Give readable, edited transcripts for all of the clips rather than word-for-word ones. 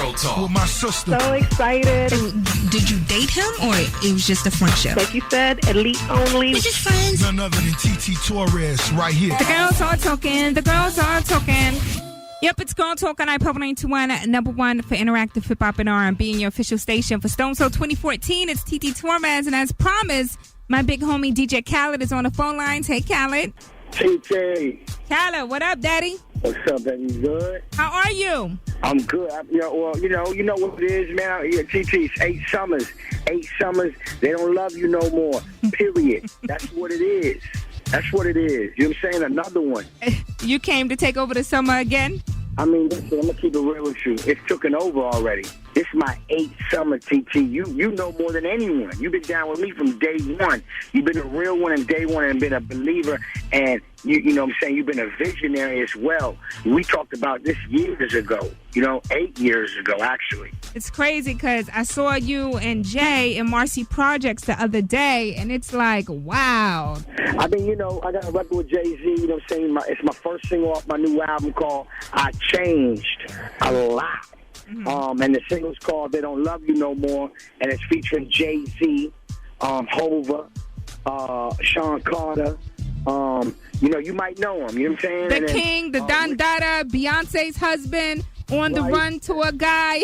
Girl Talk with my sister. So excited. Did you date him or it was just a friendship? Like you said, elite only. We're just friends. None other than TT Torrez right here. The girls are talking. The girls are talking. Yep, it's Girl Talk on iPub 921, number one for interactive hip hop and R&B in your official station for Stone Soul 2014. It's TT Torrez, and as promised, my big homie DJ Khaled is on the phone lines. Hey, Khaled. TT. Khaled, what up, Daddy? What's up, baby? You good? How are you? I'm good. You know what it is, man. TT's 8 summers. 8 summers. They don't love you no more. Period. That's what it is. That's what it is. You know what I'm saying? Another one. You came to take over the summer again? I mean, listen, I'm going to keep it real with you. It's taken over already. This is my 8th summer, TT. You know more than anyone. You've been down with me from day one. You've been a real one in day one and been a believer. And, you know what I'm saying, you've been a visionary as well. We talked about this years ago, 8 years ago, actually. It's crazy because I saw you and Jay in Marcy Projects the other day, and it's like, wow. I mean, I got a record with Jay-Z, you know what I'm saying? It's my first single off my new album called I Changed a Lot. Mm-hmm. And the single's called They Don't Love You No More, and it's featuring Jay-Z, Hova, Sean Carter. You might know him, you know what I'm saying? The King, the Don Dada, Beyonce's husband, On the Run Tour guy.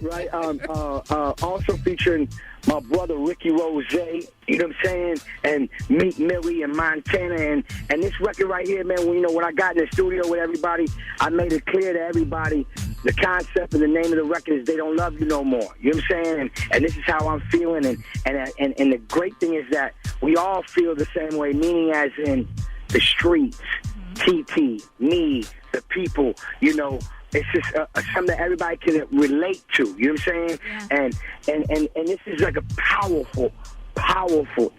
Right. Also featuring my brother Ricky Rose, you know what I'm saying, and Meek Millie and Montana, and this record right here, man. When I got in the studio with everybody, I made it clear to everybody the concept and the name of the record is They Don't Love You No More. You know what I'm saying? And this is how I'm feeling, and the great thing is that we all feel the same way, meaning as in the streets, TT, me, the people, It's just something that everybody can relate to. You know what I'm saying? Yeah. And this is like a powerful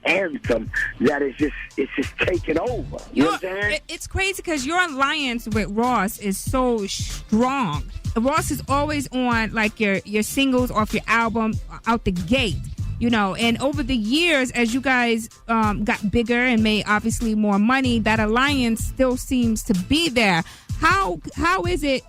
anthem that is just taking over. You know what I'm saying? It's crazy because your alliance with Ross is so strong. Ross is always on like your singles off your album out the gate. And over the years, as you guys got bigger and made obviously more money, that alliance still seems to be there. How is it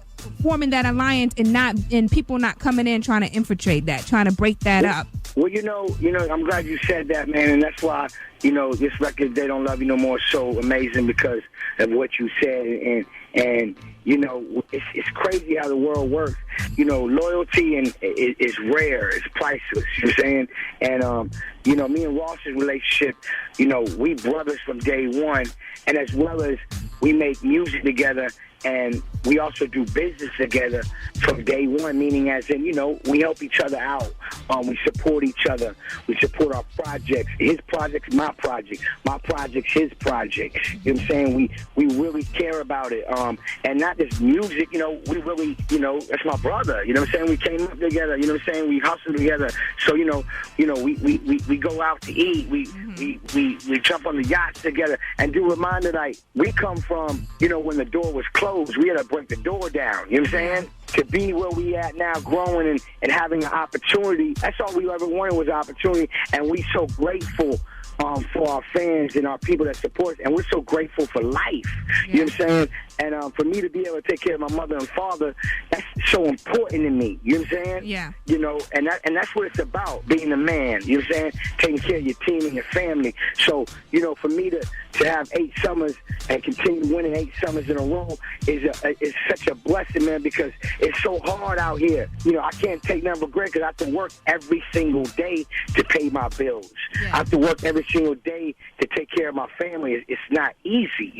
forming that alliance and people not coming in trying to infiltrate that, trying to break that up? Well, I'm glad you said that, man, and that's why, this record, They Don't Love You No More, is so amazing because of what you said, and it's crazy how the world works. Loyalty is rare, it's priceless, you know what I'm saying? And, me and Ross's relationship, we brothers from day one, and as well as we make music together, and we also do business together from day one, meaning as in, we help each other out. We support each other. We support our projects. His project's my project. My project's his project. You know what I'm saying? We really care about it. And not just music, we really, that's my brother. You know what I'm saying? We came up together. You know what I'm saying? We hustle together. So, we go out to eat. We jump on the yachts together. And do reminder, like, we come from, when the door was closed, we had to break the door down. You know what I'm saying? To be where we at now, growing and having an opportunity, that's all we ever wanted was an opportunity. And we so grateful for our fans and our people that support us. And we're so grateful for life. Yeah. You know what I'm saying? And for me to be able to take care of my mother and father, that's so important to me. You know what I'm saying? Yeah. And that's what it's about, being a man. You know what I'm saying? Taking care of your team and your family. So, for me to have 8 summers and continue winning 8 summers in a row is such a blessing, man, because it's so hard out here. I can't take nothing for granted because I have to work every single day to pay my bills. Yeah. I have to work every single day to take care of my family. It's not easy,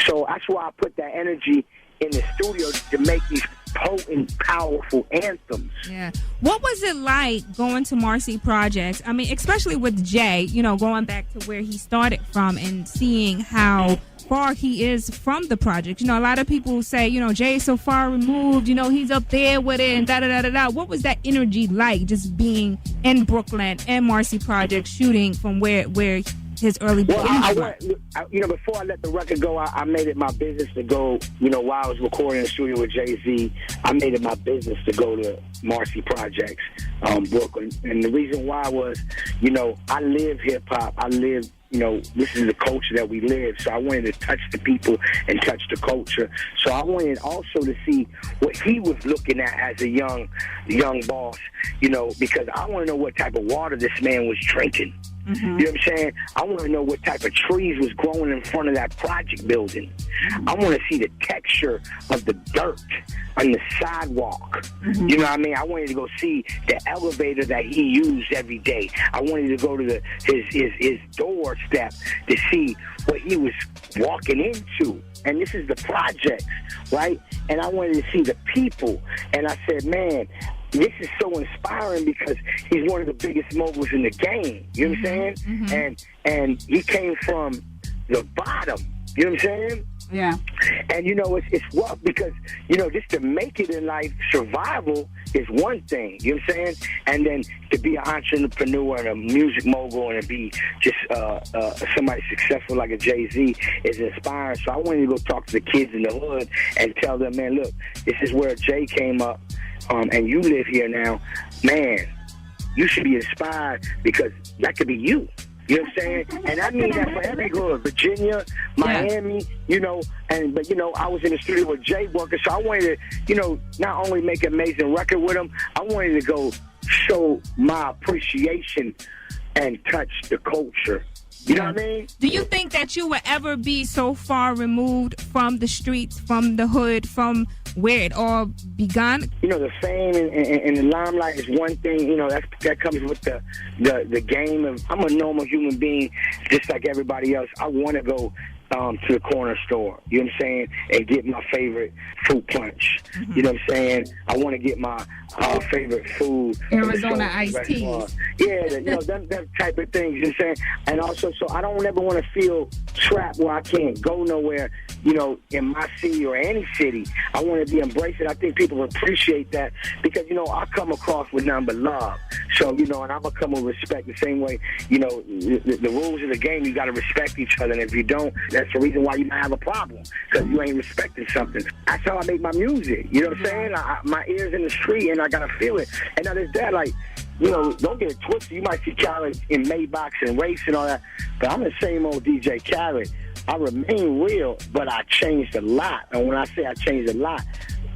So that's why I put that energy in the studio to make these potent, powerful anthems. Yeah. What was it like going to Marcy Projects? I mean, especially with Jay, going back to where he started from and seeing how far he is from the project. A lot of people say, Jay is so far removed, he's up there with it and da-da-da-da-da. What was that energy like, just being in Brooklyn and Marcy Projects, shooting from where his early beginnings were? Before I let the record go, I made it my business to go, while I was recording in the studio with Jay-Z, I made it my business to go to Marcy Projects, Brooklyn. And the reason why was, I live hip-hop. I live this is the culture that we live. So I wanted to touch the people and touch the culture. So I wanted also to see what he was looking at as a young boss, because I want to know what type of water this man was drinking. Mm-hmm. You know what I'm saying? I want to know what type of trees was growing in front of that project building. I want to see the texture of the dirt on the sidewalk. Mm-hmm. You know what I mean? I wanted to go see the elevator that he used every day. I wanted to go to his doorstep to see what he was walking into. And this is the projects, right? And I wanted to see the people. And I said, man, this is so inspiring because he's one of the biggest moguls in the game. You know what I'm saying? Mm-hmm. And he came from the bottom. You know what I'm saying? Yeah. And, it's rough because, just to make it in life, survival is one thing. You know what I'm saying? And then to be an entrepreneur and a music mogul and to be just somebody successful like a Jay-Z is inspiring. So I wanted to go talk to the kids in the hood and tell them, man, look, this is where Jay came up. And you live here now, man, you should be inspired because that could be you. You know what I'm saying? And I mean that for every hood, Virginia, Miami, but I was in the studio with Jay working, so I wanted to, not only make an amazing record with him, I wanted to go show my appreciation and touch the culture. You know what I mean? Do you think that you will ever be so far removed from the streets, from the hood, from where it all begun? The fame and the limelight is one thing. That comes with the game. I'm a normal human being, just like everybody else. I want to go to the corner store, you know what I'm saying, and get my favorite fruit punch. Mm-hmm. You know what I'm saying? I want to get my favorite food. Arizona iced tea. Yeah, them type of things, you know what I'm saying? And also, so I don't ever want to feel trapped where I can't go nowhere, in my city or any city. I want to be embraced. I think people appreciate that because, I come across with nothing but love. So, and I'm going to come with respect the same way, the rules of the game, you got to respect each other. And if you don't, that's the reason why you might have a problem because you ain't respecting something. That's how I make my music. You know what I'm saying? My ears in the street and I got to feel it. And now there's that, don't get it twisted. You might see Khaled in Maybachs and race and all that, but I'm the same old DJ Khaled. I remain real, but I changed a lot. And when I say I changed a lot,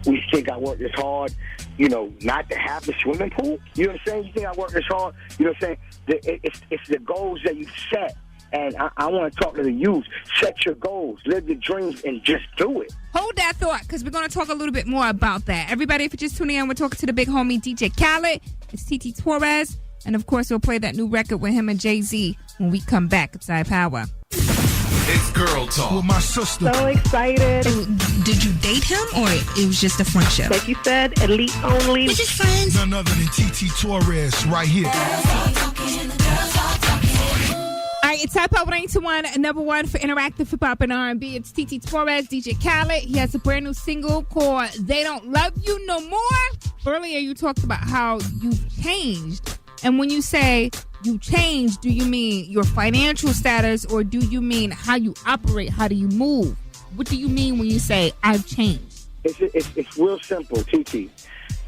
we think I worked this hard, not to have the swimming pool. You know what I'm saying? You think I worked this hard? You know what I'm saying? It's the goals that you set. And I want to talk to the youth. Set your goals, live your dreams, and just do it. Hold that thought, because we're going to talk a little bit more about that. Everybody, if you're just tuning in, we're talking to the big homie DJ Khaled. It's TT Torrez. And, of course, we'll play that new record with him and Jay-Z when we come back. It's High Power. It's Girl Talk with my sister. So excited. Did you date him, or it was just a friendship? Like you said, elite only. We're just friends. None other than TT Torrez right here. All right, it's High Power 921, number one for interactive hip hop and R&B. It's TT Torrez, DJ Khaled. He has a brand new single called "They Don't Love You No More." Earlier, you talked about how you've changed, and when you say you changed, do you mean your financial status, or do you mean how you operate? How do you move? What do you mean when you say I've changed? It's real simple, TT.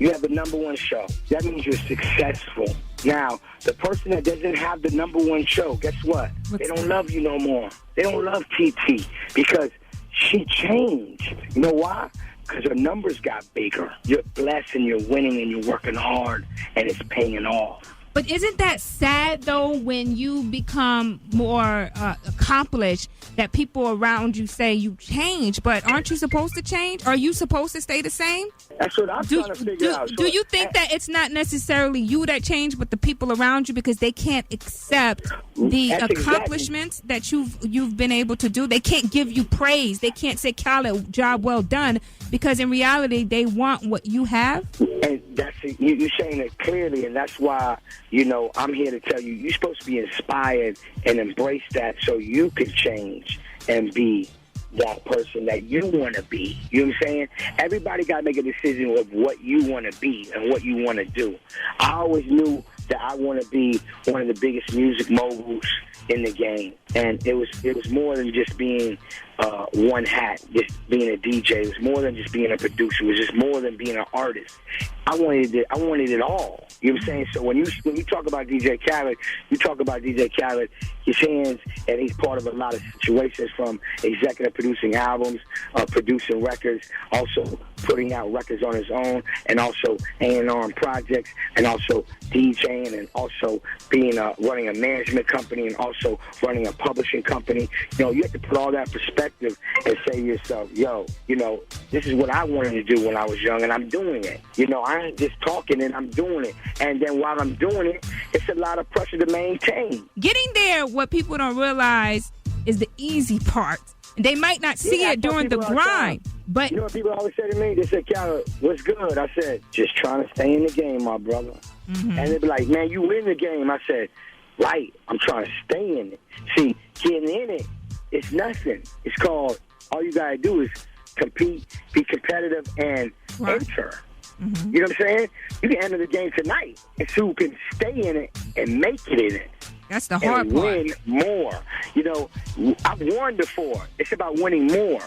You have the number one show. That means you're successful. Now, the person that doesn't have the number one show, guess what? They don't love you no more. They don't love TT because she changed. You know why? Because her numbers got bigger. You're blessed and you're winning and you're working hard and it's paying off. But isn't that sad, though, when you become more accomplished, that people around you say you change, but aren't you supposed to change? Are you supposed to stay the same? That's what I'm trying to figure out. Do you think that it's not necessarily you that change, but the people around you, because they can't accept the accomplishments that you've been able to do? They can't give you praise. They can't say, Khaled, job well done, because in reality, they want what you have. And that's you're saying it clearly, and that's why, I'm here to tell you, you're supposed to be inspired and embrace that so you could change and be that person that you want to be. You know what I'm saying? Everybody got to make a decision of what you want to be and what you want to do. I always knew that I want to be one of the biggest music moguls in the game. And it was more than just being one hat, just being a DJ. It was more than just being a producer. It was just more than being an artist. I wanted it all. You know what I'm saying? So when you talk about DJ Khaled, you talk about DJ Khaled, his hands, and he's part of a lot of situations, from executive producing albums, producing records, also putting out records on his own, and also A&R on projects, and also DJing, and also being running a management company, and also running a publishing company. You know, you have to put all that perspective and say to yourself, yo, you know, this is what I wanted to do when I was young, and I'm doing it. You know, I ain't just talking it, I'm doing it. And then while I'm doing it, it's a lot of pressure to maintain. Getting there, what people don't realize is the easy part. They might not see it during the grind. But you know what people always say to me? They say, Khaled, what's good? I said, just trying to stay in the game, my brother. Mm-hmm. And they be like, man, you in the game. I said, right, I'm trying to stay in it. See, getting in it, it's nothing. It's called, all you got to do is compete, be competitive, and enter. Mm-hmm. You know what I'm saying? You can enter the game tonight, and so you can stay in it and make it in it. That's the hard and part. Win more. You know, I've won before. It's about winning more.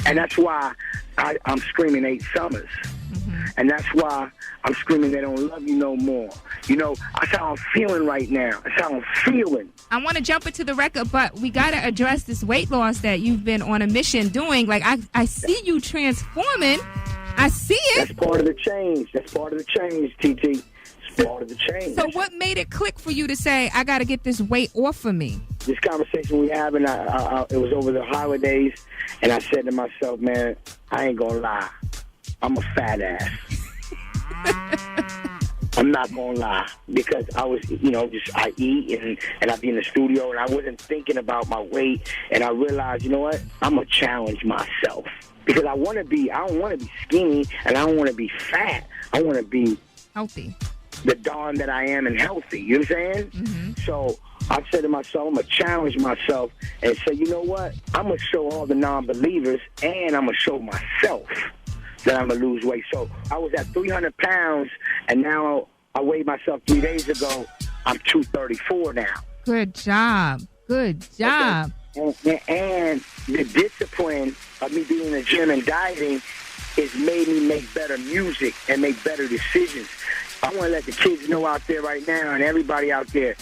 And that's why I'm screaming 8 summers. Mm-hmm. And that's why I'm screaming they don't love you no more. You know, that's how I'm feeling right now. That's how I'm feeling. I want to jump into the record, but we got to address this weight loss that you've been on a mission doing. Like, I see you transforming. I see it. That's part of the change. That's part of the change, TT. It's part of the change. So what made it click for you to say, I got to get this weight off of me? This conversation we having, it was over the holidays, and I said to myself, man, I ain't going to lie. I'm a fat ass. I'm not going to lie, because I was, you know, I eat and I be in the studio, and I wasn't thinking about my weight, and I realized, you know what, I'm going to challenge myself, because I don't want to be skinny, and I don't want to be fat. I want to be healthy, the Don that I am, and healthy. You know what I'm saying? Mm-hmm. So I said to myself, I'm going to challenge myself and say, you know what, I'm going to show all the non-believers, and I'm going to show myself that I'm going to lose weight. So I was at 300 pounds, and now I weighed myself 3 days ago. I'm 234 now. Good job. Good job. Okay. And the discipline of me being in the gym and dieting has made me make better music and make better decisions. I want to let the kids know out there right now, and everybody out there,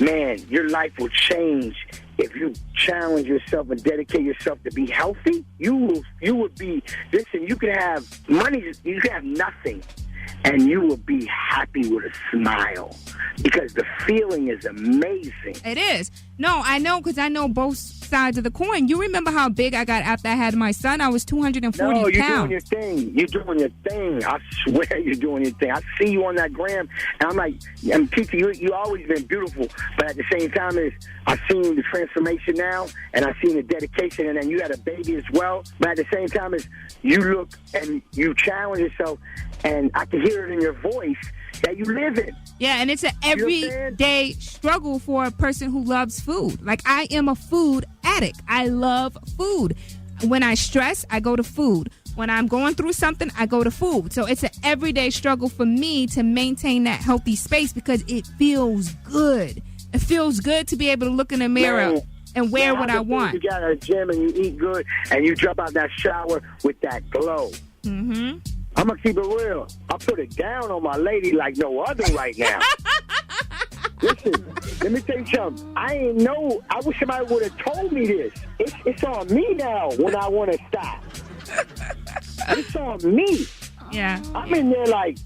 man, your life will change if you challenge yourself and dedicate yourself to be healthy. You would be, listen, you could have money, you could have nothing, and you will be happy with a smile, because the feeling is amazing. It is. No, I know, because I know both sides of the coin. You remember how big I got after I had my son? I was 240 pounds. No, you're doing your thing. You're doing your thing. I swear you're doing your thing. I see you on that gram, and I'm like, TT, you always been beautiful, but at the same time, I've seen the transformation now, and I've seen the dedication, and then you had a baby as well, but at the same time, you look and you challenge yourself, and I can hear it in your voice that you live in. Yeah, and it's an everyday struggle for a person who loves food. Like, I am a food addict. I love food. When I stress, I go to food. When I'm going through something, I go to food. So it's an everyday struggle for me to maintain that healthy space, because it feels good. It feels good to be able to look in the mirror and wear what I want. You got a gym and you eat good, and you jump out that shower with that glow. Mm-hmm. I'm going to keep it real. I put it down on my lady like no other right now. Listen, let me tell you something. I wish somebody would have told me this. It's on me now when I want to stop. It's on me. Yeah. I'm in there like,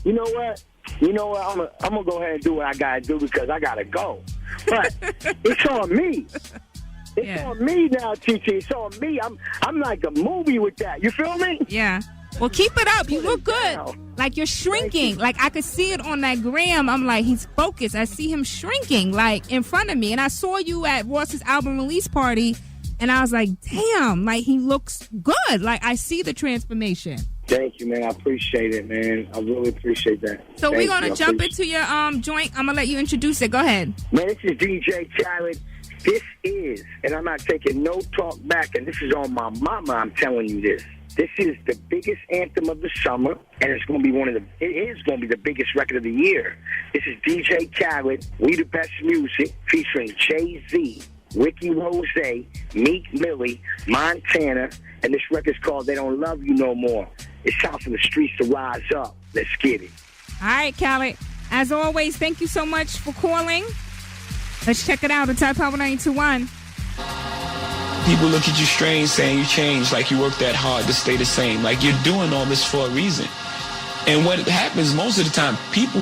you know what? I'm going to go ahead and do what I got to do, because I got to go. But it's on me. It's on me now, TT. It's on me. I'm like a movie with that. You feel me? Yeah. Well, keep it up. You look good. Like, you're shrinking. Like, I could see it on that gram. I'm like, he's focused. I see him shrinking, like, in front of me. And I saw you at Ross's album release party, and I was like, damn, like, he looks good. Like, I see the transformation. Thank you, man. I appreciate it, man. I really appreciate that. So we're going to jump into your joint. I'm going to let you introduce it. Go ahead. Man, this is DJ Khaled. This is, and I'm not taking no talk back, and this is on my mama, I'm telling you this. This is the biggest anthem of the summer, and it's going to be it is going to be the biggest record of the year. This is DJ Khaled, We the Best Music, featuring Jay-Z. Ricky Rose, Meek Millie, Montana, and this record's called They Don't Love You No More. It's time for the streets to rise up. Let's get it. All right, Khaled. As always, thank you so much for calling. Let's check it out. It's Type Power 921. People look at you strange saying you changed, like you worked that hard to stay the same. Like you're doing all this for a reason. And what happens most of the time, people